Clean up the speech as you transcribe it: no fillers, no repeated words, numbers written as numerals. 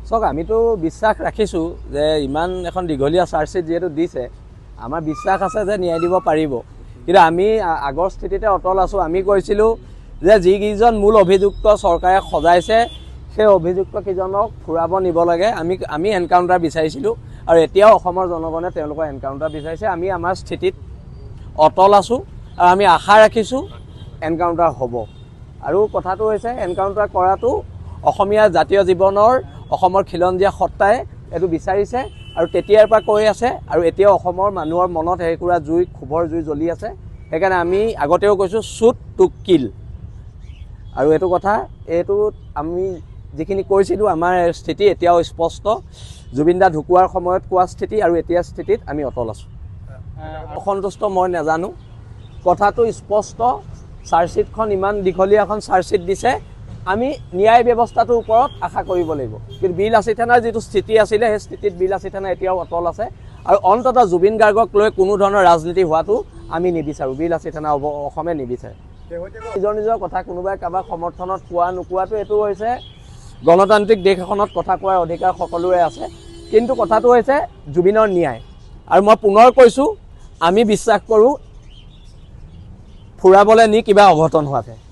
চাওক আমিতো বিশ্বাস ৰাখিছোঁ যে ইমান এখন দীঘলীয়া চাৰ্জশ্বিট যিহেতু দিছে আমাৰ বিশ্বাস আছে যে ন্যায় দিব পাৰিব কিন্তু আমি আগৰ স্থিতিতে অটল আছোঁ আমি কৈছিলোঁ যে যিকেইজন মূল অভিযুক্ত চৰকাৰে সজাইছে সেই অভিযুক্ত কেইজনক ফুৰাব নিব লাগে আমি এনকাউণ্টাৰ বিচাৰিছিলোঁ আৰু এতিয়াও অসমৰ জনগণে তেওঁলোকৰ এনকাউণ্টাৰ বিচাৰিছে আমি আমাৰ স্থিতিত অটল আছোঁ আৰু আমি আশা ৰাখিছোঁ এনকাউণ্টাৰ হ'ব আৰু কথাটো হৈছে এনকাউণ্টাৰ কৰাটো অসমীয়া জাতীয় জীৱনৰ অসমৰ খিলঞ্জীয়া সত্তাই এইটো বিচাৰিছে আৰু তেতিয়াৰ পৰা কৈ আছে আৰু এতিয়াও অসমৰ মানুহৰ মনত হেৰিকুৰা জুই ক্ষোভৰ জুই জ্বলি আছে সেইকাৰণে আমি আগতেও কৈছোঁ শ্বুট টু কিল আৰু এইটো কথা এইটো আমি যিখিনি কৈছিলোঁ আমাৰ স্থিতি এতিয়াও স্পষ্ট জুবিন দা ঢুকুৱাৰ সময়ত কোৱা স্থিতি আৰু এতিয়া স্থিতিত আমি অটল আছোঁ অসন্তুষ্ট মই নাজানো কথাটো স্পষ্ট চাৰ্জশ্বিটখন ইমান দীঘলীয়া এখন চাৰ্জশ্বিট দিছে আমি ন্যায় ব্যৱস্থাটোৰ ওপৰত আশা কৰিব লাগিব কিন্তু বিলাসী থানাৰ যিটো স্থিতি আছিলে সেই স্থিতিত বিলাসী থানা এতিয়াও অটল আছে আৰু অন্ততঃ জুবিন গাৰ্গক লৈ কোনো ধৰণৰ ৰাজনীতি হোৱাটো আমি নিবিচাৰোঁ বিলাসী থানা অসমে নিবিচাৰে নিজৰ কথা কোনোবাই কাৰোবাক সমৰ্থনত কোৱা নোকোৱাটো এইটো হৈছে গণতান্ত্ৰিক দেশ এখনত কথা কোৱাৰ অধিকাৰ সকলোৰে আছে কিন্তু কথাটো হৈছে জুবিনৰ ন্যায় আৰু মই পুনৰ কৈছোঁ আমি বিশ্বাস কৰোঁ ফুৰাবলৈ নি কিবা অঘটন হোৱাতে